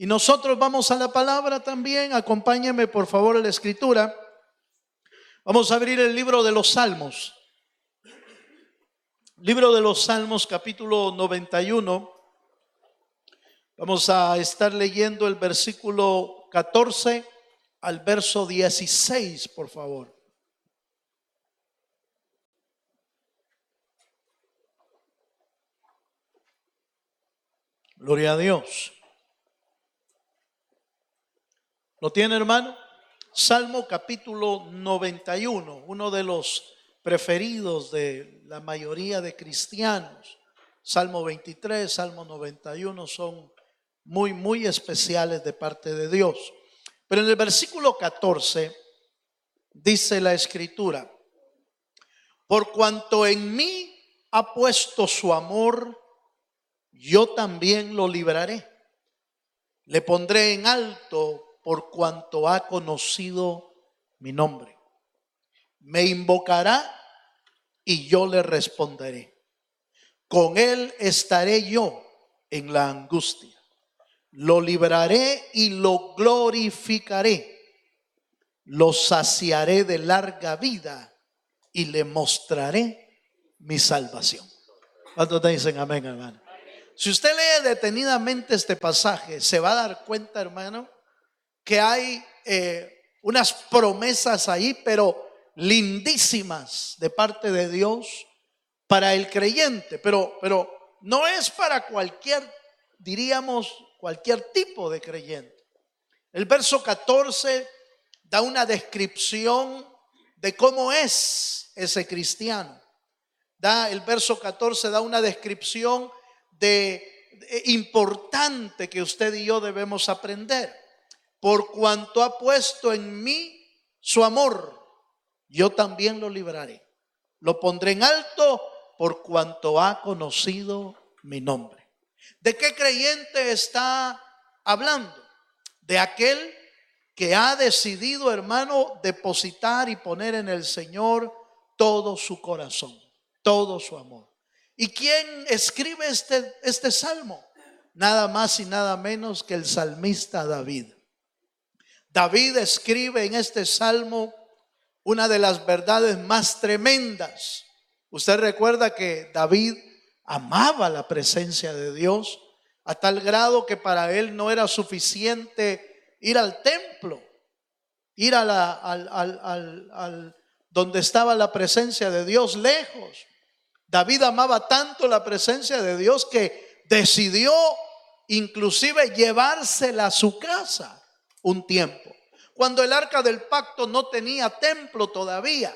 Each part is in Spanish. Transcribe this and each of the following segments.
Y nosotros vamos a la palabra también. Acompáñenme por favor a la escritura. Vamos a abrir el libro de los Salmos. Libro de los Salmos, capítulo 91. Vamos a estar leyendo el versículo 14 al verso 16, por favor. Gloria a Dios. ¿Lo tiene, hermano? Salmo capítulo 91, uno de los preferidos de la mayoría de cristianos. Salmo 23, Salmo 91 son muy especiales de parte de Dios. Pero en el versículo 14 dice la escritura: por cuanto en mí ha puesto su amor, yo también lo libraré. Le pondré en alto por cuanto ha conocido mi nombre. Me invocará y yo le responderé. Con él estaré yo en la angustia. Lo libraré y lo glorificaré. Lo saciaré de larga vida y le mostraré mi salvación. ¿Cuántos te dicen amén, hermano? Si usted lee detenidamente este pasaje, se va a dar cuenta, hermano, que hay unas promesas ahí, pero lindísimas de parte de Dios para el creyente, pero no es para cualquier, diríamos, cualquier tipo de creyente. El verso 14 da una descripción de cómo es ese cristiano. El verso 14 da una descripción importante que usted y yo debemos aprender. Por cuanto ha puesto en mí su amor, yo también lo libraré. Lo pondré en alto por cuanto ha conocido mi nombre. ¿De qué creyente está hablando? De aquel que ha decidido, hermano, depositar y poner en el Señor todo su corazón, todo su amor. ¿Y quién escribe este salmo? Nada más y nada menos que el salmista David. David escribe en este salmo una de las verdades más tremendas. Usted recuerda que David amaba la presencia de Dios a tal grado que para él no era suficiente ir al templo, ir a donde estaba la presencia de Dios lejos. David amaba tanto la presencia de Dios que decidió inclusive llevársela a su casa un tiempo. Cuando el arca del pacto no tenía templo todavía,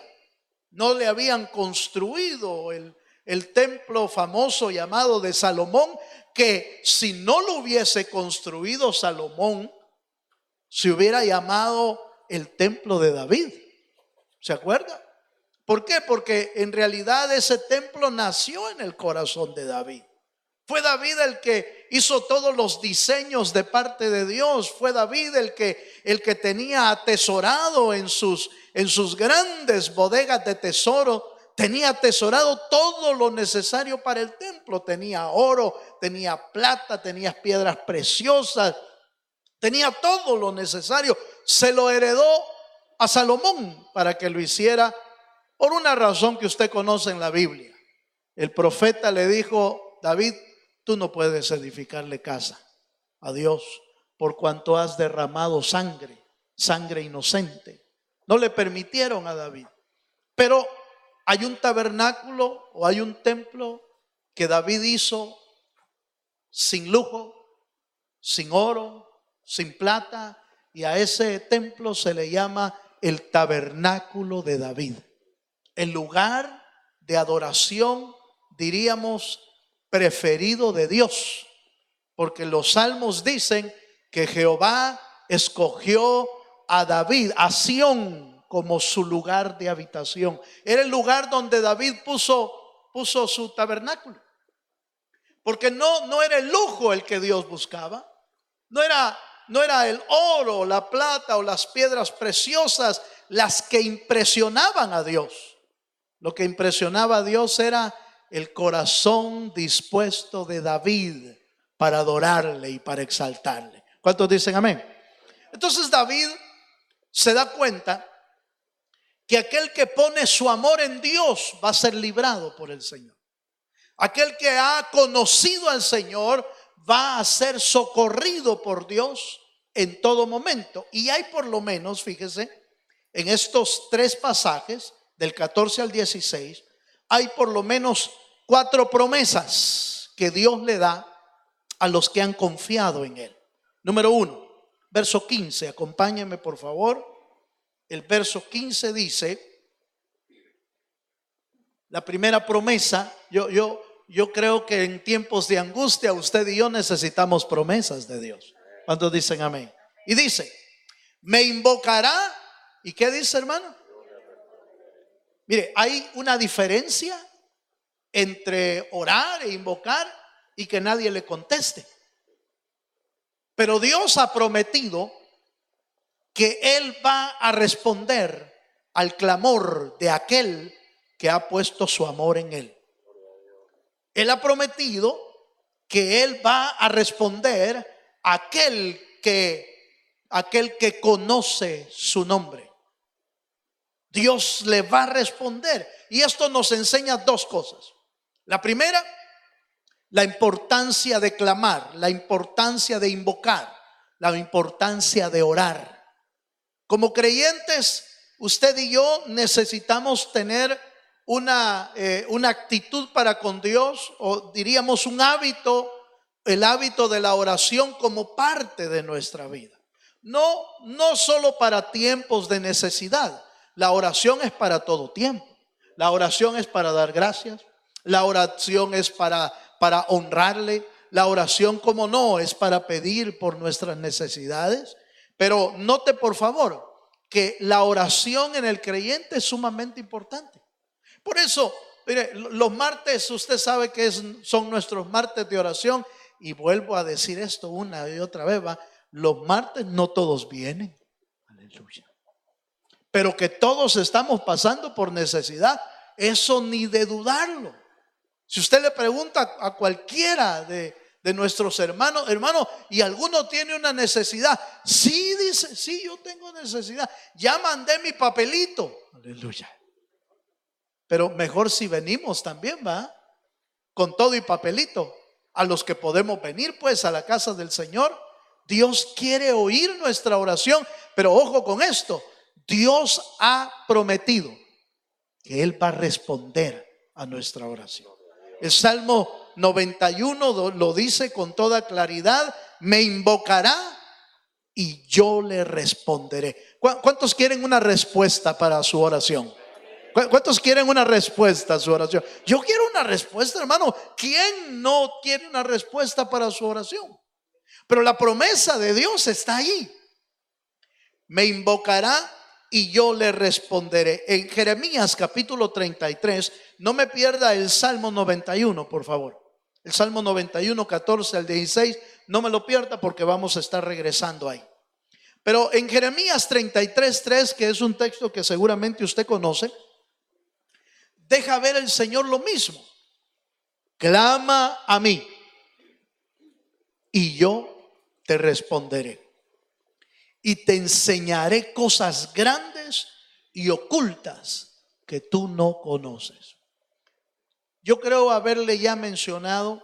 no le habían construido el templo famoso llamado de Salomón, que si no lo hubiese construido Salomón, se hubiera llamado el templo de David. ¿Se acuerda? ¿Por qué? Porque en realidad ese templo nació en el corazón de David. Fue David el que hizo todos los diseños de parte de Dios. Fue David el que tenía atesorado en sus grandes bodegas de tesoro. Tenía atesorado todo lo necesario para el templo. Tenía oro, tenía plata, tenía piedras preciosas. Tenía todo lo necesario. Se lo heredó a Salomón para que lo hiciera por una razón que usted conoce en la Biblia. El profeta le dijo: David, tú no puedes edificarle casa a Dios por cuanto has derramado sangre inocente. No le permitieron a David. Pero hay un tabernáculo o hay un templo que David hizo sin lujo, sin oro, sin plata, y a ese templo se le llama el tabernáculo de David. El lugar de adoración, diríamos, preferido de Dios, porque los salmos dicen que Jehová escogió a David, a Sión, como su lugar de habitación. Era el lugar donde David puso su tabernáculo, porque no era el lujo el que Dios buscaba, no era el oro, la plata o las piedras preciosas las que impresionaban a Dios. Lo que impresionaba a Dios era el corazón dispuesto de David para adorarle y para exaltarle. ¿Cuántos dicen amén? Entonces David se da cuenta que aquel que pone su amor en Dios va a ser librado por el Señor. Aquel que ha conocido al Señor va a ser socorrido por Dios en todo momento. Y hay por lo menos, fíjese, en estos tres pasajes, del 14 al 16, hay por lo menos 4 promesas que Dios le da a los que han confiado en Él. Número 1, verso 15, acompáñenme por favor. El verso 15 dice, la primera promesa, yo creo que en tiempos de angustia usted y yo necesitamos promesas de Dios. ¿Cuántos dicen amén? Y dice, me invocará. ¿Y qué dice, hermano? Mire, hay una diferencia entre orar e invocar y que nadie le conteste. Pero Dios ha prometido que Él va a responder al clamor de aquel que ha puesto su amor en Él. Él ha prometido que Él va a responder a aquel que conoce su nombre. Dios le va a responder. Y esto nos enseña 2 cosas. La primera, la importancia de clamar, la importancia de invocar, la importancia de orar. Como creyentes, usted y yo necesitamos tener una actitud para con Dios, o diríamos un hábito, el hábito de la oración como parte de nuestra vida. No solo para tiempos de necesidad. La oración es para todo tiempo. La oración es para dar gracias. La oración es para honrarle. La oración, como no, es para pedir por nuestras necesidades. Pero note por favor que la oración en el creyente es sumamente importante. Por eso, mire, los martes, usted sabe que son nuestros martes de oración. Y vuelvo a decir esto una y otra vez, ¿va? Los martes no todos vienen. Aleluya. Pero que todos estamos pasando por necesidad, eso ni de dudarlo. Si usted le pregunta a cualquiera de nuestros hermanos, ¿y alguno tiene una necesidad? Sí, dice, sí, yo tengo necesidad. Ya mandé mi papelito. Aleluya. Pero mejor si venimos también, ¿va? Con todo y papelito. A los que podemos venir pues a la casa del Señor. Dios quiere oír nuestra oración. Pero ojo con esto. Dios ha prometido que Él va a responder a nuestra oración. El Salmo 91 lo dice con toda claridad: me invocará y yo le responderé. ¿Cuántos quieren una respuesta para su oración? ¿Cuántos quieren una respuesta a su oración? Yo quiero una respuesta, hermano. ¿Quién no quiere una respuesta para su oración? Pero la promesa de Dios está ahí. Me invocará y yo le responderé. En Jeremías capítulo 33, no me pierda el Salmo 91, por favor. El Salmo 91, 14 al 16, no me lo pierda porque vamos a estar regresando ahí. Pero en Jeremías 33, 3, que es un texto que seguramente usted conoce, deja ver el Señor lo mismo. Clama a mí y yo te responderé. Y te enseñaré cosas grandes y ocultas que tú no conoces. Yo creo haberle ya mencionado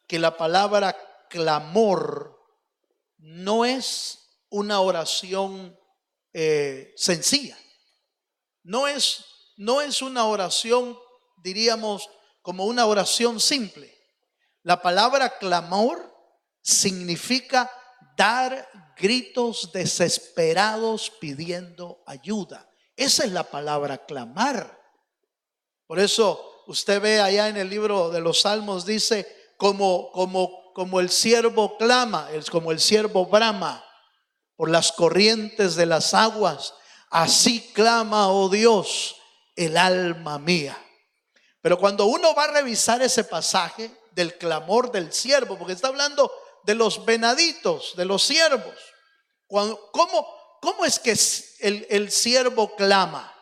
que la palabra clamor no es una oración sencilla. No es una oración, diríamos, como una oración simple. La palabra clamor significa dar gritos desesperados pidiendo ayuda. Esa es la palabra clamar. Por eso usted ve allá en el libro de los Salmos, dice como el siervo clama, es como el siervo brama por las corrientes de las aguas. Así clama, oh Dios, el alma mía. Pero cuando uno va a revisar ese pasaje del clamor del siervo, porque está hablando de los venaditos, de los siervos. ¿Cómo es que el siervo clama?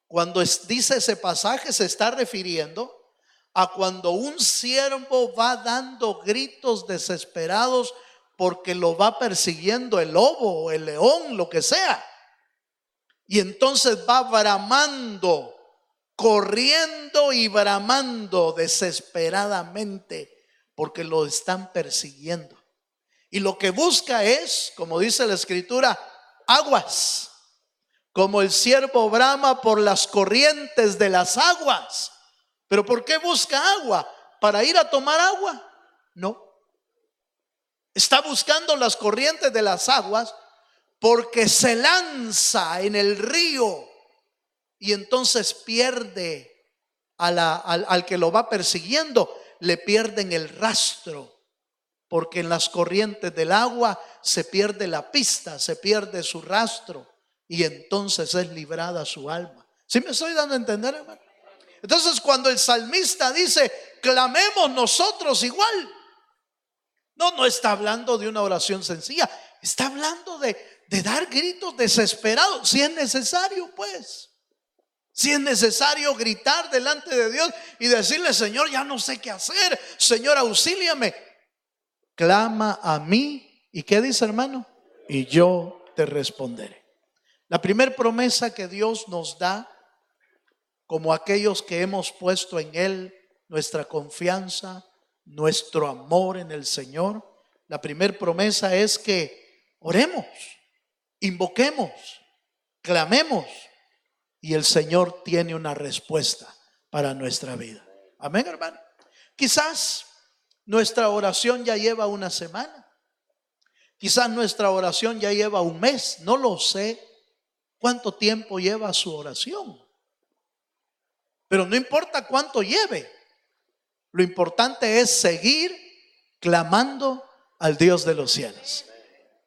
Cuando dice ese pasaje, se está refiriendo a cuando un siervo va dando gritos desesperados porque lo va persiguiendo el lobo o el león, lo que sea. Y entonces va bramando, corriendo y bramando desesperadamente porque lo están persiguiendo. Y lo que busca es, como dice la Escritura, aguas. Como el ciervo brama por las corrientes de las aguas. ¿Pero por qué busca agua? ¿Para ir a tomar agua? No. Está buscando las corrientes de las aguas porque se lanza en el río y entonces pierde al que lo va persiguiendo, le pierden el rastro. Porque en las corrientes del agua se pierde la pista, se pierde su rastro y entonces es librada su alma. ¿Sí me estoy dando a entender, hermano? Entonces cuando el salmista dice, clamemos nosotros igual, no está hablando de una oración sencilla, está hablando de dar gritos desesperados, si es necesario, pues. Si es necesario gritar delante de Dios y decirle, Señor, ya no sé qué hacer, Señor, auxíliame. Clama a mí, ¿y qué dice, hermano? Y yo te responderé. La primera promesa que Dios nos da, como aquellos que hemos puesto en Él nuestra confianza, nuestro amor en el Señor, la primera promesa es que oremos, invoquemos, clamemos, y el Señor tiene una respuesta para nuestra vida. Amén, hermano. Quizás nuestra oración ya lleva una semana. Quizás nuestra oración ya lleva un mes. No lo sé cuánto tiempo lleva su oración. Pero no importa cuánto lleve. Lo importante es seguir clamando al Dios de los cielos.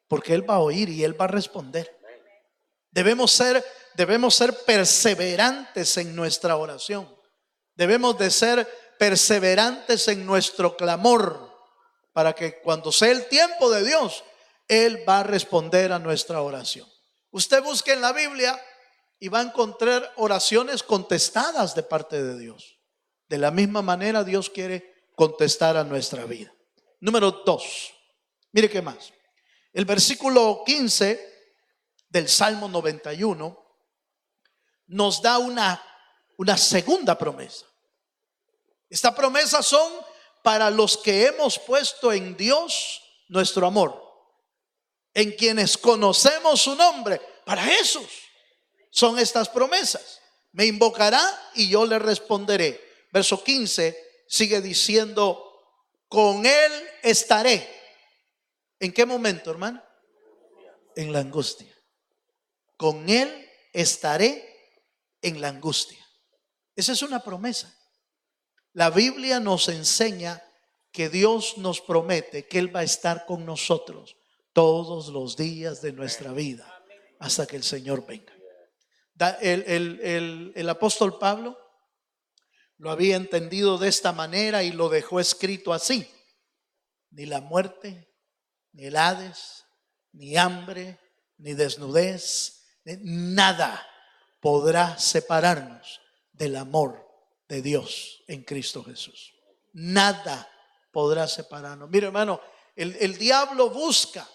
Porque Él va a oír y Él va a responder. Debemos ser perseverantes en nuestra oración. Debemos de ser perseverantes en nuestro clamor, para que cuando sea el tiempo de Dios, Él va a responder a nuestra oración. Usted busque en la Biblia y va a encontrar oraciones contestadas de parte de Dios. De la misma manera Dios quiere contestar a nuestra vida. Número 2. Mire qué más. El versículo 15 del Salmo 91 nos da una segunda promesa. Esta promesa son para los que hemos puesto en Dios nuestro amor, en quienes conocemos su nombre. Para esos son estas promesas. Me invocará y yo le responderé. Verso 15 sigue diciendo, con Él estaré. ¿En qué momento, hermano? En la angustia. Con Él estaré en la angustia. Esa es una promesa. La Biblia nos enseña que Dios nos promete que Él va a estar con nosotros todos los días de nuestra vida hasta que el Señor venga. El apóstol Pablo lo había entendido de esta manera y lo dejó escrito así: ni la muerte, ni el Hades, ni hambre, ni desnudez, nada podrá separarnos del amor de Dios en Cristo Jesús. Nada podrá separarnos. Mire, hermano, el diablo busca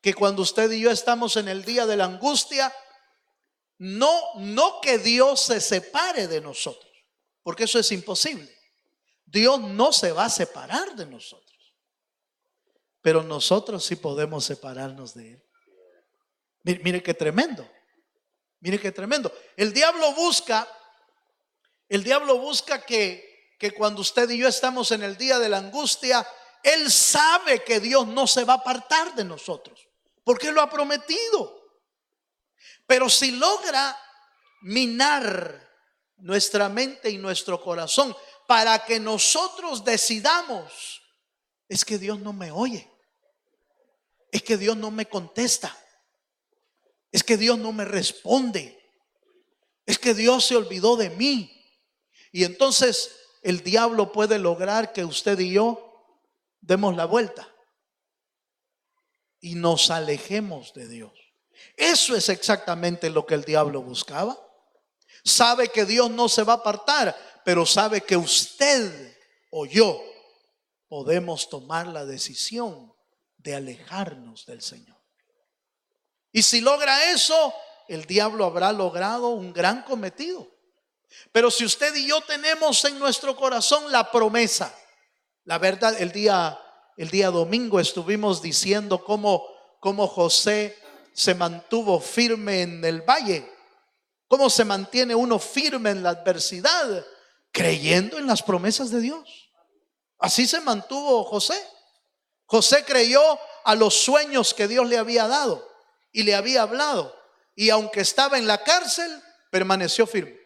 que cuando usted y yo estamos en el día de la angustia, no que Dios se separe de nosotros, porque eso es imposible. Dios no se va a separar de nosotros, pero nosotros sí podemos separarnos de Él. Mire qué tremendo. Mire qué tremendo. El diablo busca que cuando usted y yo estamos en el día de la angustia, él sabe que Dios no se va a apartar de nosotros, porque Él lo ha prometido. Pero si logra minar nuestra mente y nuestro corazón para que nosotros decidamos, es que Dios no me oye, es que Dios no me contesta, es que Dios no me responde, es que Dios se olvidó de mí. Y entonces el diablo puede lograr que usted y yo demos la vuelta y nos alejemos de Dios. Eso es exactamente lo que el diablo buscaba. Sabe que Dios no se va a apartar, pero sabe que usted o yo podemos tomar la decisión de alejarnos del Señor. Y si logra eso, el diablo habrá logrado un gran cometido. Pero si usted y yo tenemos en nuestro corazón la promesa, la verdad, el día domingo estuvimos diciendo cómo José se mantuvo firme en el valle, cómo se mantiene uno firme en la adversidad, creyendo en las promesas de Dios. Así se mantuvo José. José creyó a los sueños que Dios le había dado y le había hablado, y aunque estaba en la cárcel, permaneció firme.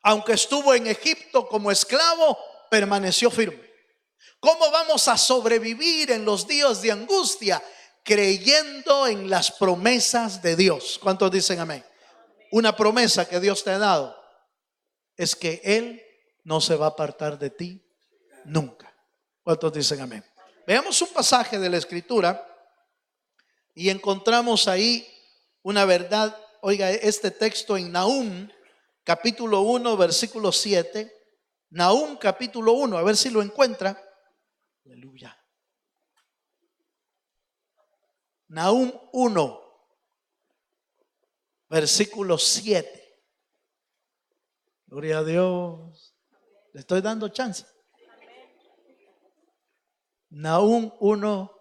Aunque estuvo en Egipto como esclavo, permaneció firme. ¿Cómo vamos a sobrevivir en los días de angustia? Creyendo en las promesas de Dios. ¿Cuántos dicen amén? Una promesa que Dios te ha dado es que Él no se va a apartar de ti nunca. ¿Cuántos dicen amén? Veamos un pasaje de la Escritura y encontramos ahí una verdad. Oiga, este texto en Nahum capítulo 1 versículo 7. Nahum capítulo 1, a ver si lo encuentra. Aleluya. Nahum 1 versículo 7. Gloria a Dios. Le estoy dando chance. Nahum 1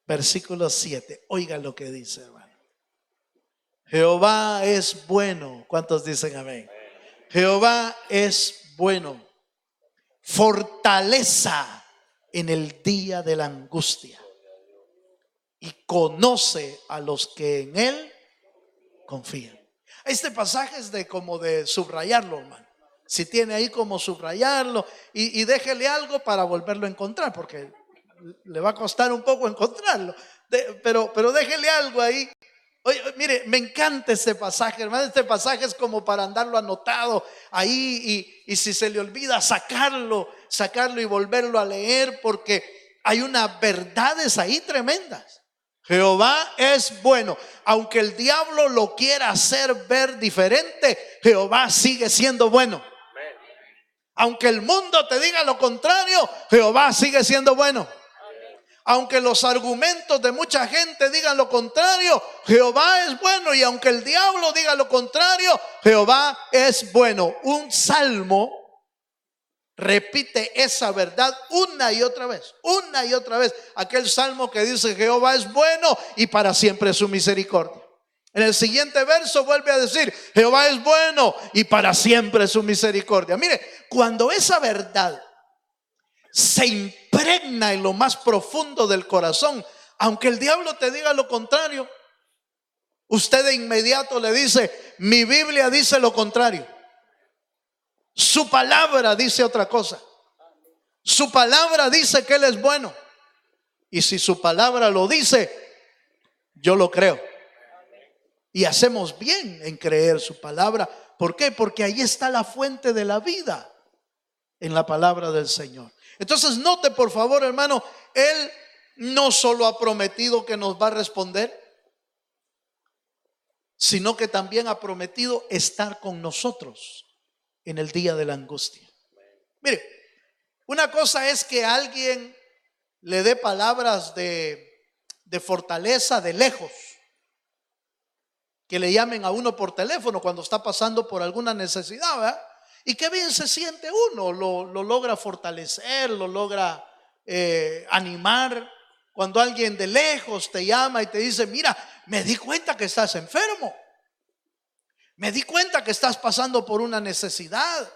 versículo 7. Oiga lo que dice, hermano. Jehová es bueno. ¿Cuántos dicen amén? Jehová es bueno, fortaleza en el día de la angustia, y conoce a los que en Él confían. Este pasaje es como de subrayarlo, hermano. Si tiene ahí como subrayarlo, y déjele algo para volverlo a encontrar, porque le va a costar un poco encontrarlo, pero déjele algo ahí. Oye, mire, me encanta este pasaje, hermano. Este pasaje es como para andarlo anotado ahí, y si se le olvida sacarlo y volverlo a leer, porque hay unas verdades ahí tremendas. Jehová es bueno. Aunque el diablo lo quiera hacer ver diferente, Jehová sigue siendo bueno. Aunque el mundo te diga lo contrario, Jehová sigue siendo bueno. Aunque los argumentos de mucha gente digan lo contrario, Jehová es bueno. Y aunque el diablo diga lo contrario, Jehová es bueno. Un salmo repite esa verdad una y otra vez. Aquel salmo que dice: Jehová es bueno y para siempre es su misericordia. En el siguiente verso vuelve a decir: Jehová es bueno y para siempre es su misericordia. Mire, cuando esa verdad se impregna en lo más profundo del corazón, aunque el diablo te diga lo contrario, usted de inmediato le dice: mi Biblia dice lo contrario, su palabra dice otra cosa, su palabra dice que Él es bueno, y si su palabra lo dice, yo lo creo. Y hacemos bien en creer su palabra. ¿Por qué? Porque ahí está la fuente de la vida, en la palabra del Señor. Entonces note por favor, hermano, Él no solo ha prometido que nos va a responder, sino que también ha prometido estar con nosotros en el día de la angustia. Mire, una cosa es que alguien le dé palabras de fortaleza de lejos, que le llamen a uno por teléfono cuando está pasando por alguna necesidad, ¿verdad? Y qué bien se siente uno, lo logra fortalecer, lo logra animar. Cuando alguien de lejos te llama y te dice: mira, me di cuenta que estás enfermo, me di cuenta que estás pasando por una necesidad,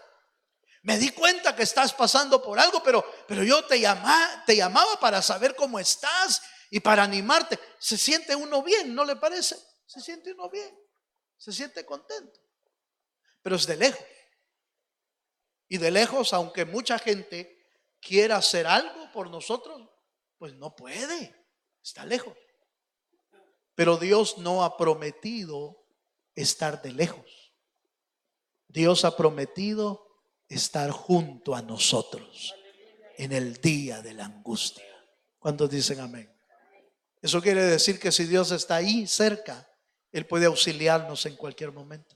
me di cuenta que estás pasando por algo, pero yo te llamaba para saber cómo estás y para animarte. Se siente uno bien, ¿no le parece? Se siente uno bien, se siente contento, pero es de lejos. Y de lejos, aunque mucha gente quiera hacer algo por nosotros, pues no puede, está lejos. Pero Dios no ha prometido estar de lejos. Dios ha prometido estar junto a nosotros en el día de la angustia. ¿Cuántos dicen amén? Eso quiere decir que si Dios está ahí cerca, Él puede auxiliarnos en cualquier momento.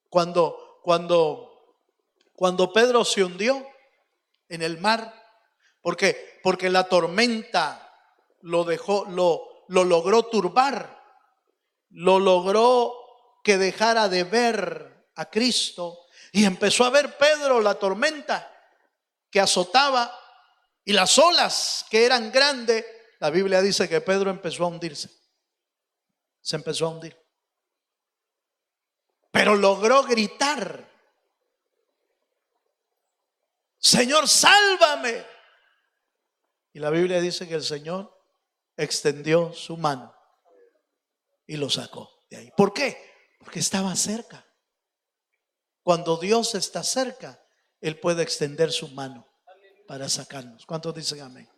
Cuando Pedro se hundió, en el mar. ¿Por qué? Porque la tormenta lo logró turbar, lo logró que dejara de ver a Cristo, y empezó a ver Pedro la tormenta que azotaba y las olas que eran grandes. La Biblia dice que Pedro empezó a hundirse, se empezó a hundir, pero logró gritar: Señor, sálvame. Y la Biblia dice que el Señor extendió su mano y lo sacó de ahí. ¿Por qué? Porque estaba cerca. Cuando Dios está cerca, Él puede extender su mano para sacarnos. ¿Cuántos dicen amén?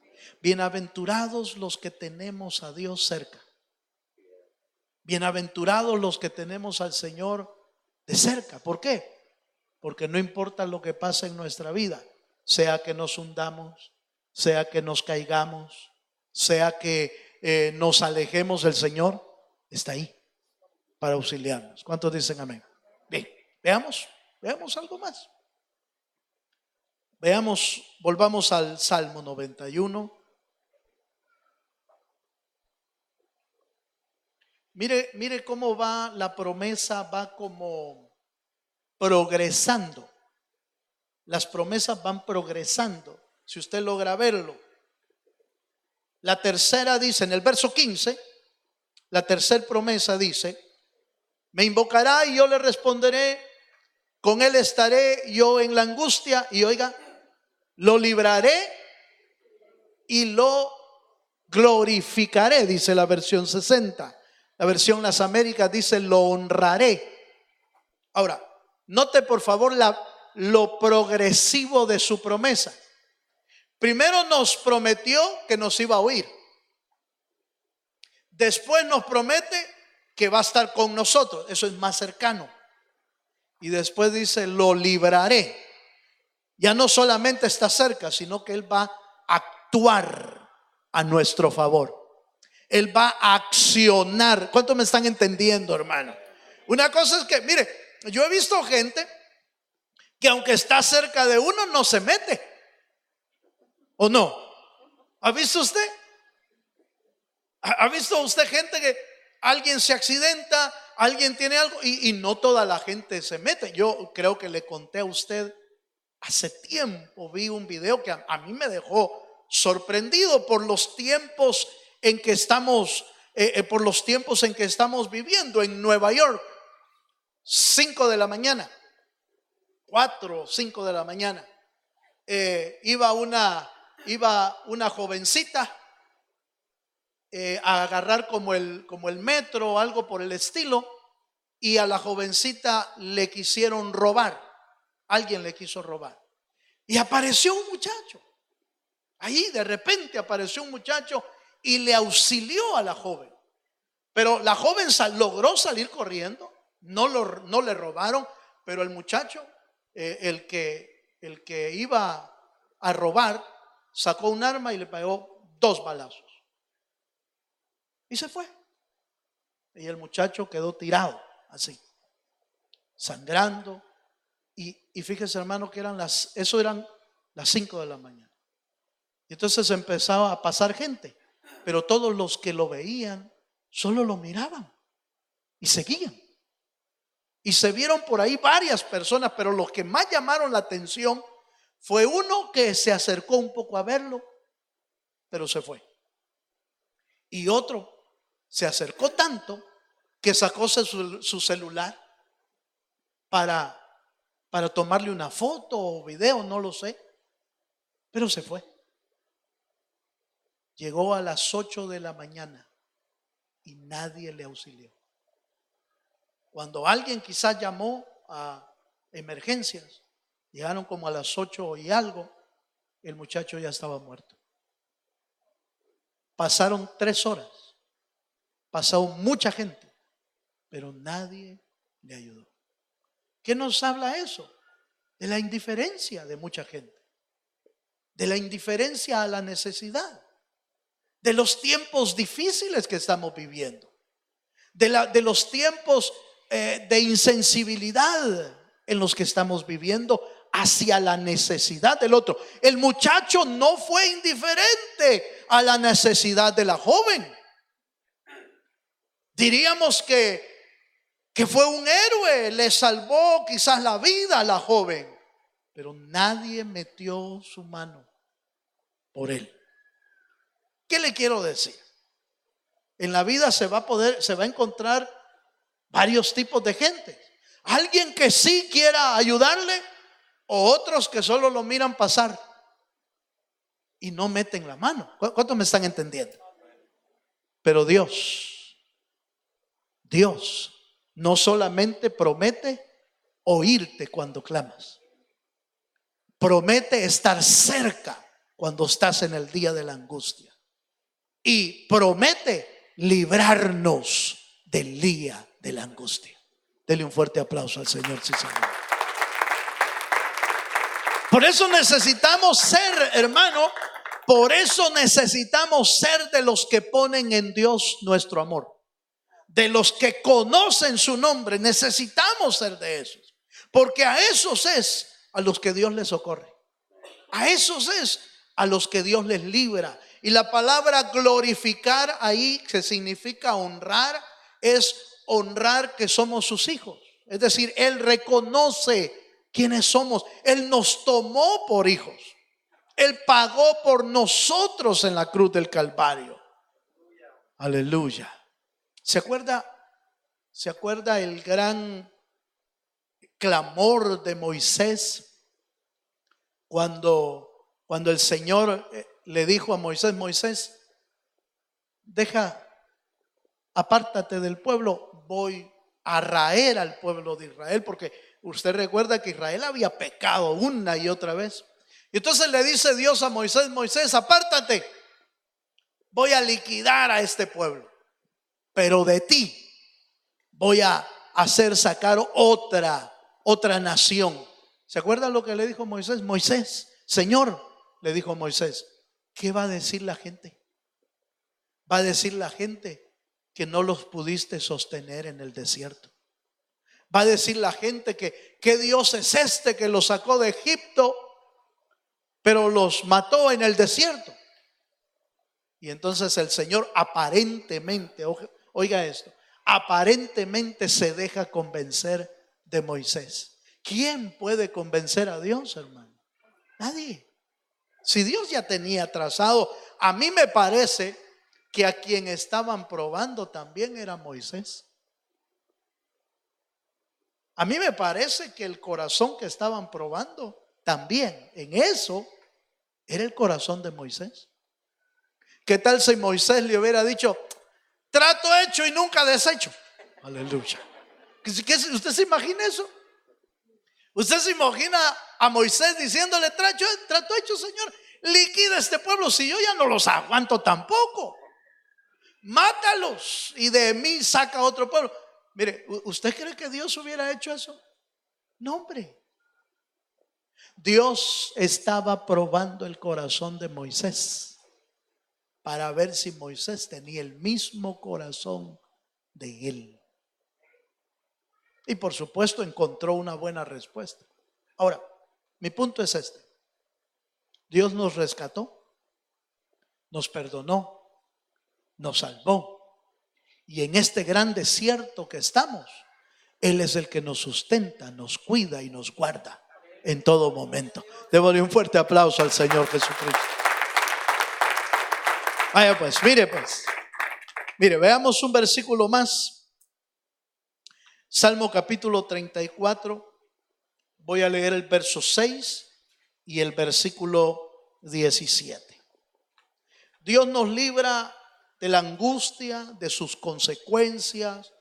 Bienaventurados los que tenemos a Dios cerca. Bienaventurados los que tenemos al Señor de cerca. ¿Por qué? Porque no importa lo que pase en nuestra vida, sea que nos hundamos, sea que nos caigamos, sea que nos alejemos, del Señor está ahí para auxiliarnos. ¿Cuántos dicen amén? Bien, veamos algo más. Veamos, volvamos al Salmo 91. Mire cómo va la promesa, va como progresando. Las promesas van progresando, si usted logra verlo. La tercera dice, en el verso 15, la tercera promesa dice: me invocará y yo le responderé, con él estaré yo en la angustia, y oiga, lo libraré y lo glorificaré, dice la versión 60. La versión Las Américas dice: lo honraré. Ahora, note por favor lo progresivo de su promesa. Primero nos prometió que nos iba a oír. Después nos promete que va a estar con nosotros. Eso es más cercano. Y después dice: lo libraré. Ya no solamente está cerca, sino que Él va a actuar a nuestro favor. Él va a accionar. ¿Cuántos me están entendiendo, hermano? Una cosa es que, mire, yo he visto gente que aunque está cerca de uno, no se mete. ¿O no? ¿Ha visto usted? ¿Ha visto usted gente que alguien se accidenta, alguien tiene algo y no toda la gente se mete? Yo creo que le conté a usted hace tiempo, vi un video que a mí me dejó sorprendido por los tiempos en que estamos, viviendo en Nueva York. 5 de la mañana, 4 o 5 de la mañana, iba una jovencita a agarrar como el metro o algo por el estilo, y a la jovencita le quisieron robar. Alguien le quiso robar y apareció un muchacho. Ahí de repente apareció un muchacho y le auxilió a la joven. Pero la joven logró salir corriendo. No le robaron, pero el muchacho, el que iba a robar, sacó un arma y le pegó 2 balazos y se fue. Y el muchacho quedó tirado así, sangrando. Y fíjese, hermano, que eran las 5 de la mañana. Y entonces empezaba a pasar gente, pero todos los que lo veían solo lo miraban y seguían. Y se vieron por ahí varias personas, pero los que más llamaron la atención fue uno que se acercó un poco a verlo, pero se fue. Y otro se acercó tanto que sacó su celular para tomarle una foto o video, no lo sé, pero se fue. Llegó a las 8 de la mañana y nadie le auxilió. Cuando alguien quizás llamó a emergencias, llegaron como a las 8 y algo, el muchacho ya estaba muerto. Pasaron 3 horas, pasó mucha gente, pero nadie le ayudó. ¿Qué nos habla eso? De la indiferencia de mucha gente, de la indiferencia a la necesidad, de los tiempos difíciles que estamos viviendo, de los tiempos de insensibilidad en los que estamos viviendo hacia la necesidad del otro. El muchacho no fue indiferente a la necesidad de la joven. Diríamos que fue un héroe, le salvó quizás la vida a la joven, pero nadie metió su mano por él. ¿Qué le quiero decir? En la vida se va a encontrar varios tipos de gente. Alguien que sí quiera ayudarle, o otros que solo lo miran pasar y no meten la mano. ¿Cuántos me están entendiendo? Pero Dios no solamente promete oírte cuando clamas, promete estar cerca cuando estás en el día de la angustia, y promete librarnos del día de la angustia. Dele un fuerte aplauso al Señor, sí, Señor. Por eso necesitamos ser, hermano, por eso necesitamos ser de los que ponen en Dios nuestro amor, de los que conocen su nombre. Necesitamos ser de esos, porque a esos es a los que Dios les socorre, a esos es a los que Dios les libra. Y la palabra glorificar ahí, que significa honrar, es honrar que somos sus hijos. Es decir, Él reconoce quiénes somos. Él nos tomó por hijos. Él pagó por nosotros en la cruz del Calvario. Aleluya. ¿Se acuerda el gran clamor de Moisés cuando el Señor le dijo a Moisés: Moisés, apártate del pueblo, voy a raer al pueblo de Israel? Porque usted recuerda que Israel había pecado una y otra vez. Y entonces le dice Dios a Moisés: Moisés, apártate, voy a liquidar a este pueblo, pero de ti voy a hacer sacar otra nación. ¿Se acuerdan lo que le dijo Moisés? Moisés, Señor, le dijo Moisés, ¿qué va a decir la gente? Va a decir la gente que no los pudiste sostener en el desierto. Va a decir la gente que ¿qué Dios es este que los sacó de Egipto, pero los mató en el desierto? Y entonces el Señor aparentemente, oiga esto, aparentemente se deja convencer de Moisés. ¿Quién puede convencer a Dios, hermano? Nadie. Si Dios ya tenía trazado, a mí me parece que a quien estaban probando también era Moisés. A mí me parece que el corazón que estaban probando también en eso era el corazón de Moisés. ¿Qué tal si Moisés le hubiera dicho: trato hecho y nunca deshecho? Aleluya. ¿Usted se imagina eso? ¿Usted se imagina a Moisés diciéndole: trato hecho, Señor, liquida este pueblo, si yo ya no los aguanto tampoco? Mátalos y de mí saca otro pueblo. Mire, ¿usted cree que Dios hubiera hecho eso? No, hombre. Dios estaba probando el corazón de Moisés para ver si Moisés tenía el mismo corazón de él. Y por supuesto encontró una buena respuesta. Ahora, mi punto es este: Dios nos rescató, nos perdonó, nos salvó, y en este gran desierto que estamos, Él es el que nos sustenta, nos cuida y nos guarda en todo momento. Démosle un fuerte aplauso al Señor Jesucristo. Vaya pues, mire, veamos un versículo más. Salmo capítulo 34, voy a leer el verso 6 y el versículo 17. Dios nos libra de la angustia, de sus consecuencias,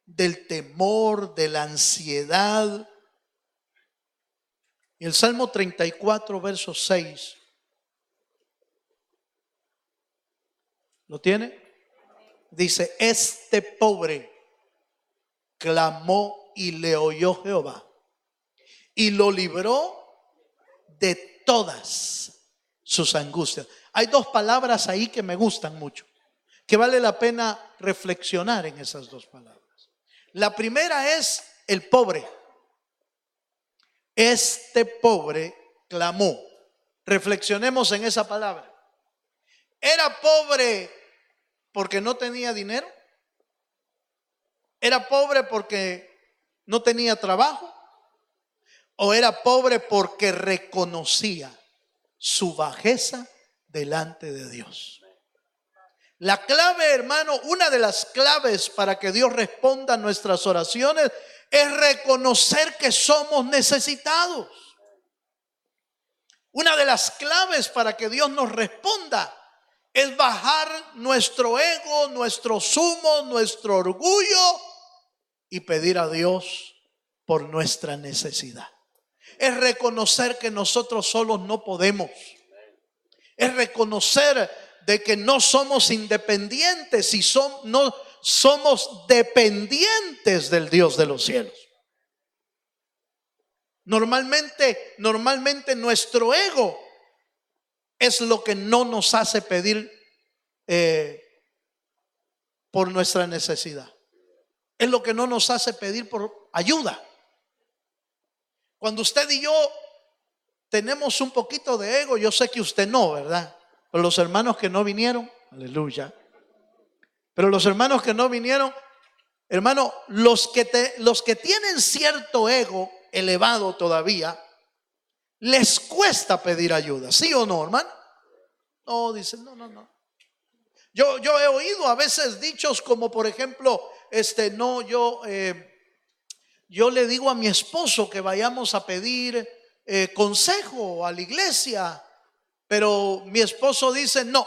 del temor, de la ansiedad. Y el Salmo 34, verso 6. ¿Lo tiene? Dice: este pobre clamó y le oyó Jehová y lo libró de todas sus angustias. Hay dos palabras ahí que me gustan mucho, que vale la pena reflexionar en esas dos palabras. La primera es el pobre. este pobre clamó. Reflexionemos en esa palabra. ¿Era pobre porque no tenía dinero? ¿Era pobre porque no tenía trabajo? ¿O era pobre porque reconocía su bajeza delante de Dios? La clave, hermano, una de las claves para que Dios responda a nuestras oraciones es reconocer que somos necesitados. Una de las claves para que Dios nos responda es bajar nuestro ego, nuestros humos, nuestro orgullo y pedir a Dios por nuestra necesidad. Es reconocer que nosotros solos no podemos. Es reconocer de que no somos independientes y no somos dependientes del Dios de los cielos. Normalmente nuestro ego es lo que no nos hace pedir por nuestra necesidad. Es lo que no nos hace pedir por ayuda. Cuando usted y yo tenemos un poquito de ego, yo sé que usted no, ¿verdad? Pero los hermanos que no vinieron, aleluya. Pero los hermanos que no vinieron, hermano, los que tienen cierto ego elevado todavía, les cuesta pedir ayuda, ¿sí o no, hermano? No, dicen, no. Yo he oído a veces dichos como, por ejemplo, yo le digo a mi esposo que vayamos a pedir consejo a la iglesia, pero mi esposo dice, no,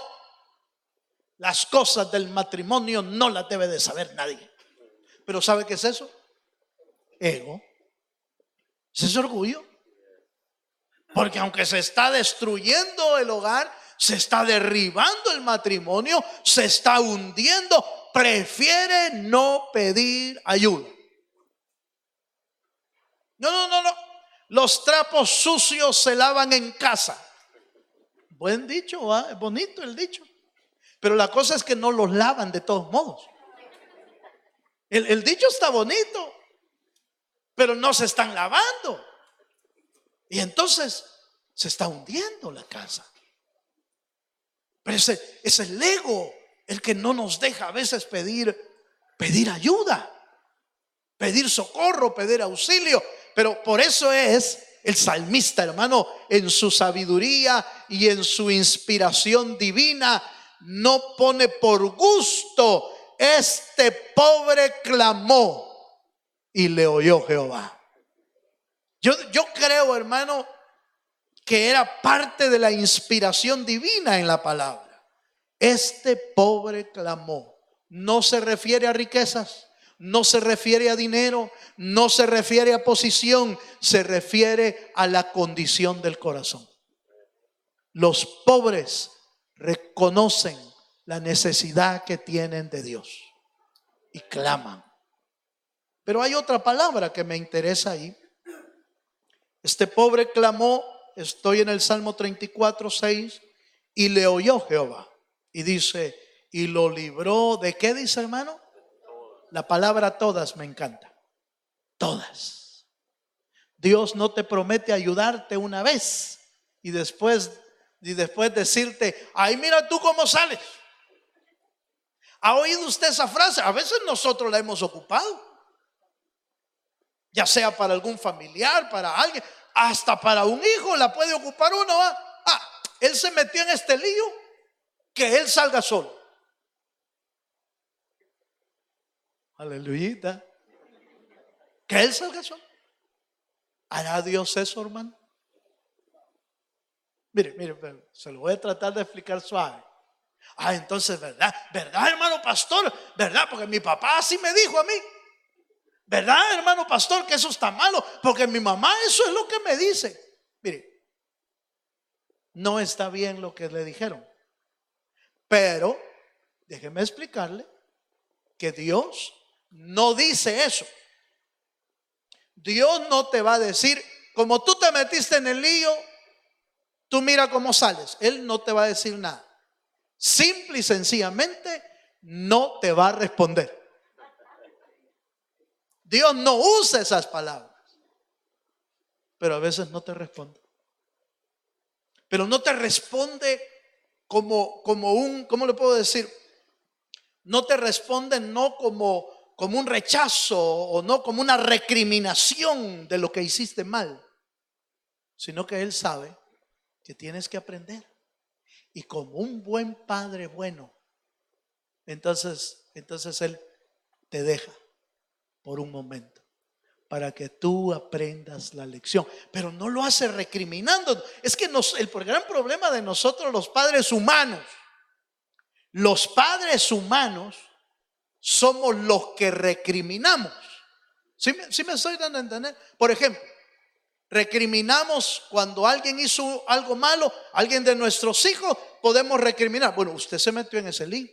las cosas del matrimonio no las debe de saber nadie. Pero ¿sabe qué es eso? Ego. Ese es orgullo. Porque aunque se está destruyendo el hogar, se está derribando el matrimonio, se está hundiendo, prefiere no pedir ayuda. No. Los trapos sucios se lavan en casa. Buen dicho, ¿eh? Es bonito el dicho. Pero la cosa es que no los lavan de todos modos. El dicho está bonito, pero no se están lavando. Y entonces se está hundiendo la casa. Pero ese es el ego el que no nos deja a veces pedir ayuda, pedir socorro, pedir auxilio. Pero por eso es el salmista, hermano, en su sabiduría y en su inspiración divina, no pone por gusto: este pobre clamó y le oyó Jehová. Yo creo, hermano, que era parte de la inspiración divina en la palabra. Este pobre clamó. No se refiere a riquezas, no se refiere a dinero, no se refiere a posición, se refiere a la condición del corazón. Los pobres reconocen la necesidad que tienen de Dios y claman. Pero hay otra palabra que me interesa ahí. Este pobre clamó, estoy en el Salmo 34:6, y le oyó Jehová. Y dice, y lo libró de ¿qué dice, hermano? La palabra todas me encanta. Todas. Dios no te promete ayudarte una vez y después decirte, ay, mira tú cómo sales. ¿Ha oído usted esa frase? A veces nosotros la hemos ocupado, ya sea para algún familiar, para alguien, hasta para un hijo la puede ocupar uno. Él se metió en este lío, que él salga solo. Aleluyita. Que él salga solo. ¿Hará Dios eso, hermano? Mire, se lo voy a tratar de explicar suave. Entonces, ¿verdad, hermano pastor? ¿Verdad? Porque mi papá así me dijo a mí. ¿Verdad, hermano pastor, que eso está malo? Porque mi mamá eso es lo que me dice. Mire, no está bien lo que le dijeron. Pero déjeme explicarle que Dios no dice eso. Dios no te va a decir, como tú te metiste en el lío, tú mira cómo sales. Él no te va a decir nada. Simple y sencillamente no te va a responder. Dios no usa esas palabras. pero a veces no te responde. Pero no te responde como un, ¿cómo le puedo decir? No te responde no como un rechazo o no como una recriminación de lo que hiciste mal, sino que Él sabe que tienes que aprender. Y como un buen padre bueno, entonces Él te deja por un momento para que tú aprendas la lección. Pero no lo hace recriminando. Es que el gran problema de nosotros los padres humanos somos los que recriminamos. ¿Sí me estoy dando a entender? Por ejemplo, recriminamos cuando alguien hizo algo malo, alguien de nuestros hijos, podemos recriminar. Bueno, usted se metió en ese lío,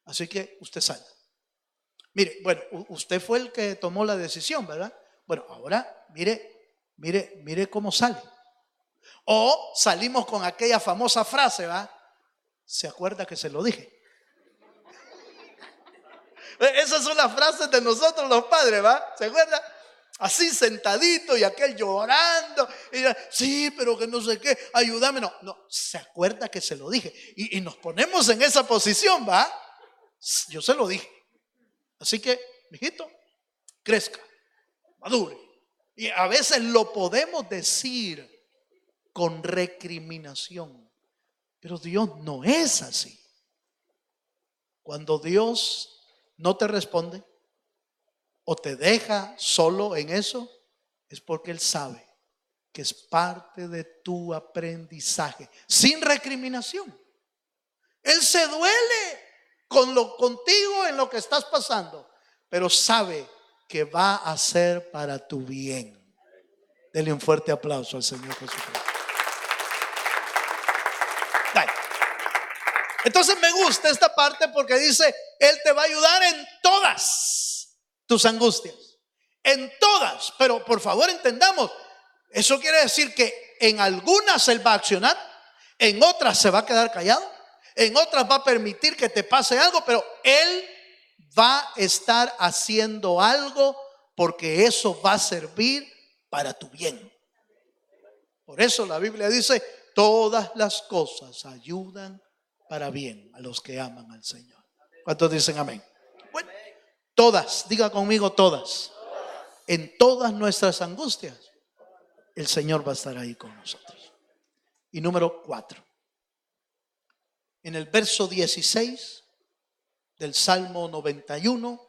así que usted sale. Mire, bueno, usted fue el que tomó la decisión, ¿verdad? Bueno, ahora mire cómo sale. O salimos con aquella famosa frase, ¿verdad? ¿Se acuerda que se lo dije? Esas son las frases de nosotros los padres, ¿va? ¿Se acuerda? Así sentadito y aquel llorando. Y sí, pero que no sé qué, ayúdame. No, ¿se acuerda que se lo dije? Y nos ponemos en esa posición, ¿va? Yo se lo dije. Así que, mijito, crezca, madure. Y a veces lo podemos decir con recriminación, pero Dios no es así. Cuando Dios no te responde o te deja solo en eso, es porque Él sabe que es parte de tu aprendizaje, sin recriminación. Él se duele contigo en lo que estás pasando, pero sabe que va a ser para tu bien. Dele un fuerte aplauso al Señor Jesucristo. Entonces me gusta esta parte porque dice, Él te va a ayudar en todas tus angustias, en todas. Pero por favor entendamos, eso quiere decir que en algunas Él va a accionar, en otras se va a quedar callado, en otras va a permitir que te pase algo, pero Él va a estar haciendo algo porque eso va a servir para tu bien. Por eso la Biblia dice, todas las cosas ayudan para bien a los que aman al Señor. ¿Cuántos dicen amén? Bueno, todas, diga conmigo todas. En todas nuestras angustias, el Señor va a estar ahí con nosotros. Y número 4. En el verso 16 del Salmo 91,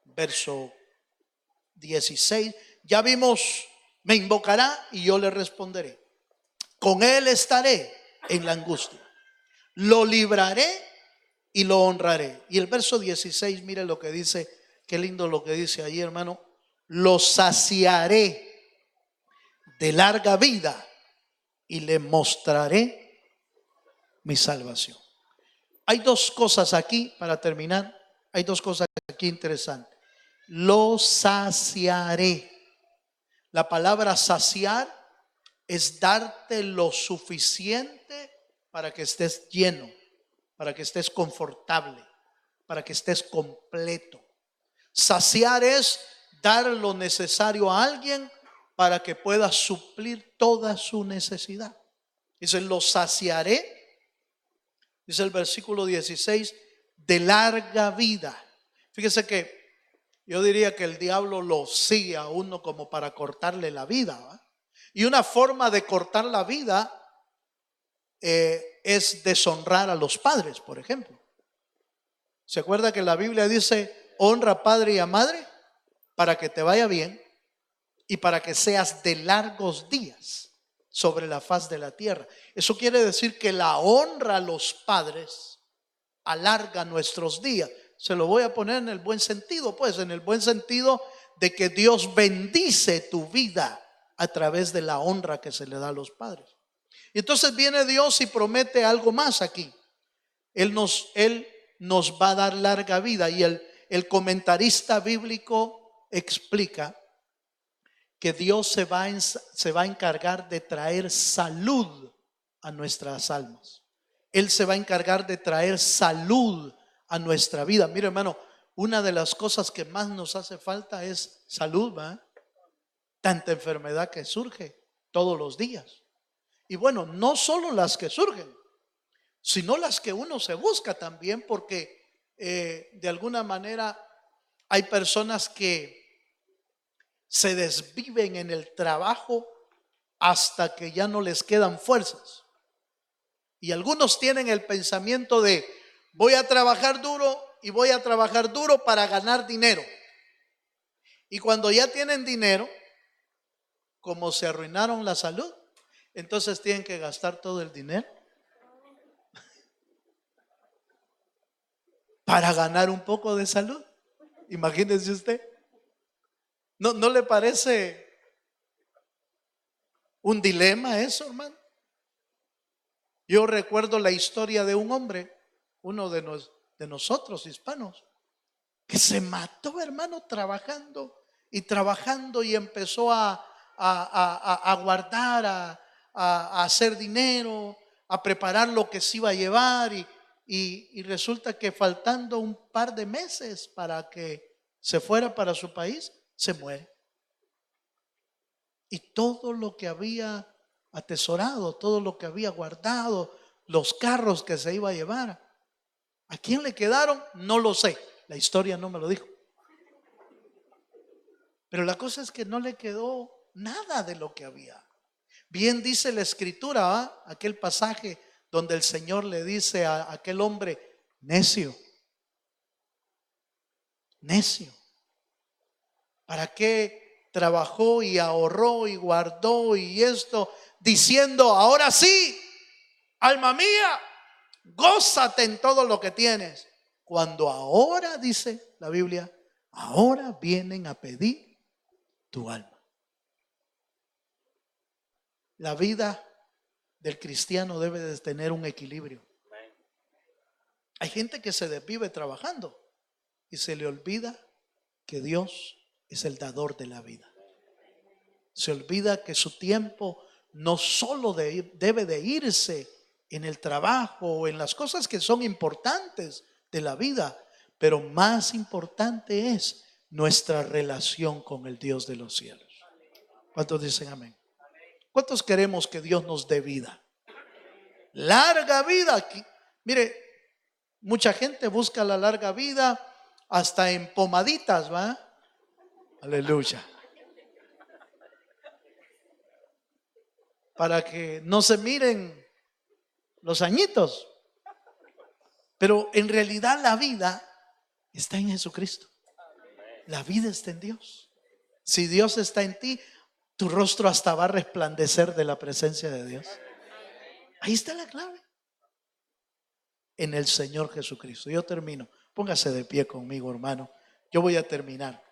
verso 16, ya vimos, me invocará y yo le responderé. Con Él estaré en la angustia. Lo libraré y lo honraré. Y el verso 16, mire lo que dice, qué lindo lo que dice ahí, hermano. Lo saciaré de larga vida y le mostraré mi salvación. Hay dos cosas aquí para terminar. Hay dos cosas aquí interesantes. Lo saciaré. La palabra saciar es darte lo suficiente para que estés lleno, para que estés confortable, para que estés completo. Saciar es dar lo necesario a alguien para que pueda suplir toda su necesidad. Dice, lo saciaré, dice el versículo 16, de larga vida. Fíjese que yo diría que el diablo lo sigue a uno como para cortarle la vida, ¿va? Y una forma de cortar la vida es deshonrar a los padres, por ejemplo. ¿Se acuerda que la Biblia dice, honra a padre y a madre para que te vaya bien y para que seas de largos días sobre la faz de la tierra? Eso quiere decir que la honra a los padres alarga nuestros días. Se lo voy a poner en el buen sentido, pues, en el buen sentido de que Dios bendice tu vida a través de la honra que se le da a los padres. Y entonces viene Dios y promete algo más aquí. Él nos va a dar larga vida. Y el comentarista bíblico explica que Dios se va a encargar de traer salud a nuestras almas. Él se va a encargar de traer salud a nuestra vida. Mira, hermano, una de las cosas que más nos hace falta es salud, ¿va? Tanta enfermedad que surge todos los días. Y bueno, no solo las que surgen, sino las que uno se busca también, porque de alguna manera hay personas que se desviven en el trabajo hasta que ya no les quedan fuerzas. Y algunos tienen el pensamiento de voy a trabajar duro y voy a trabajar duro para ganar dinero. Y cuando ya tienen dinero, como se arruinaron la salud, entonces tienen que gastar todo el dinero para ganar un poco de salud. Imagínense usted. ¿No le parece un dilema eso, hermano? Yo recuerdo la historia de un hombre, uno de nosotros hispanos, que se mató, hermano, trabajando y trabajando, y empezó a guardar, a hacer dinero, a preparar lo que se iba a llevar, y resulta que faltando un par de meses para que se fuera para su país, se muere. Y todo lo que había atesorado, todo lo que había guardado, los carros que se iba a llevar, ¿a quién le quedaron? No lo sé, la historia no me lo dijo. Pero la cosa es que no le quedó nada de lo que había. Bien dice la escritura, ¿eh? Aquel pasaje donde el Señor le dice a aquel hombre, necio, necio, ¿para qué trabajó y ahorró y guardó y esto? Diciendo, ahora sí, alma mía, gózate en todo lo que tienes. Cuando ahora, dice la Biblia, ahora vienen a pedir tu alma. La vida del cristiano debe de tener un equilibrio. Hay gente que se desvive trabajando y se le olvida que Dios es el dador de la vida. Se olvida que su tiempo no solo debe de irse en el trabajo o en las cosas que son importantes de la vida, pero más importante es nuestra relación con el Dios de los cielos. ¿Cuántos dicen amén? ¿Cuántos queremos que Dios nos dé vida? Larga vida. Mire, mucha gente busca la larga vida hasta en pomaditas, ¿va? Aleluya. Para que no se miren los añitos. Pero en realidad la vida está en Jesucristo. La vida está en Dios. Si Dios está en ti, tu rostro hasta va a resplandecer de la presencia de Dios. Ahí está la clave. En el Señor Jesucristo. Yo termino. Póngase de pie conmigo, hermano. Yo voy a terminar.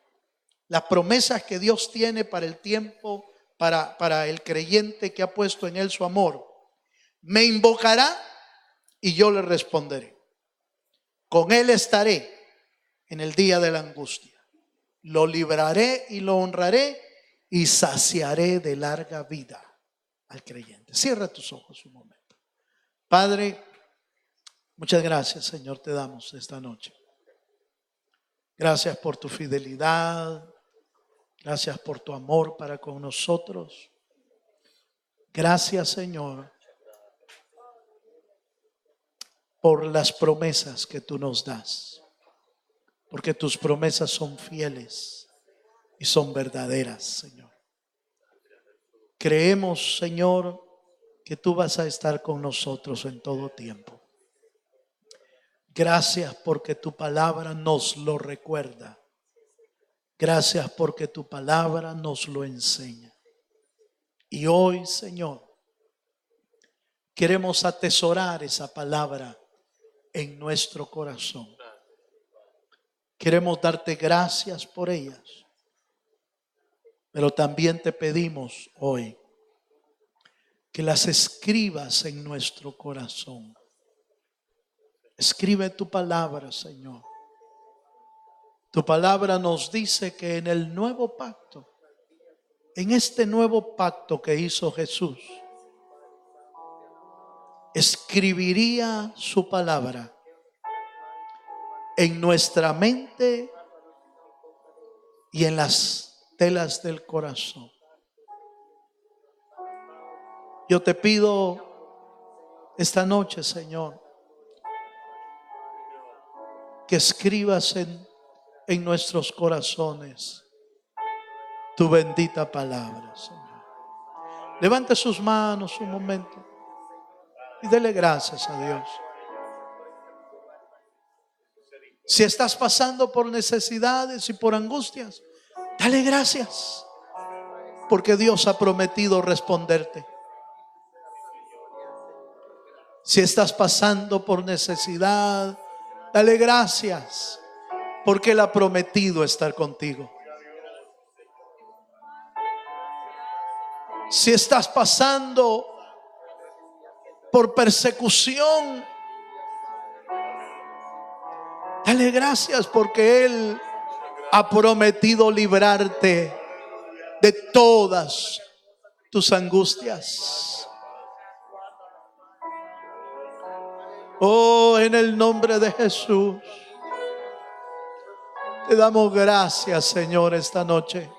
Las promesas que Dios tiene para el tiempo, para el creyente que ha puesto en él su amor. Me invocará y yo le responderé. Con él estaré en el día de la angustia. Lo libraré y lo honraré y saciaré de larga vida al creyente. Cierra tus ojos un momento. Padre, muchas gracias, Señor, te damos esta noche. Gracias por tu fidelidad. Gracias por tu amor para con nosotros. Gracias, Señor, por las promesas que tú nos das. Porque tus promesas son fieles y son verdaderas, Señor. Creemos, Señor, que tú vas a estar con nosotros en todo tiempo. Gracias porque tu palabra nos lo recuerda. Gracias porque tu palabra nos lo enseña. Y hoy, Señor, queremos atesorar esa palabra en nuestro corazón. Queremos darte gracias por ellas. Pero también te pedimos hoy que las escribas en nuestro corazón. Escribe tu palabra, Señor. Tu palabra nos dice que en el nuevo pacto, en este nuevo pacto que hizo Jesús, escribiría su palabra en nuestra mente y en las telas del corazón. Yo te pido esta noche, Señor, que escribas en nuestros corazones tu bendita palabra, Señor. Levante sus manos un momento y dele gracias a Dios. Si estás pasando por necesidades y por angustias, dale gracias, porque Dios ha prometido responderte. Si estás pasando por necesidad, dale gracias, porque Él ha prometido estar contigo. Si estás pasando por persecución, dale gracias, porque Él ha prometido librarte de todas tus angustias. Oh, en el nombre de Jesús, te damos gracias, Señor, esta noche.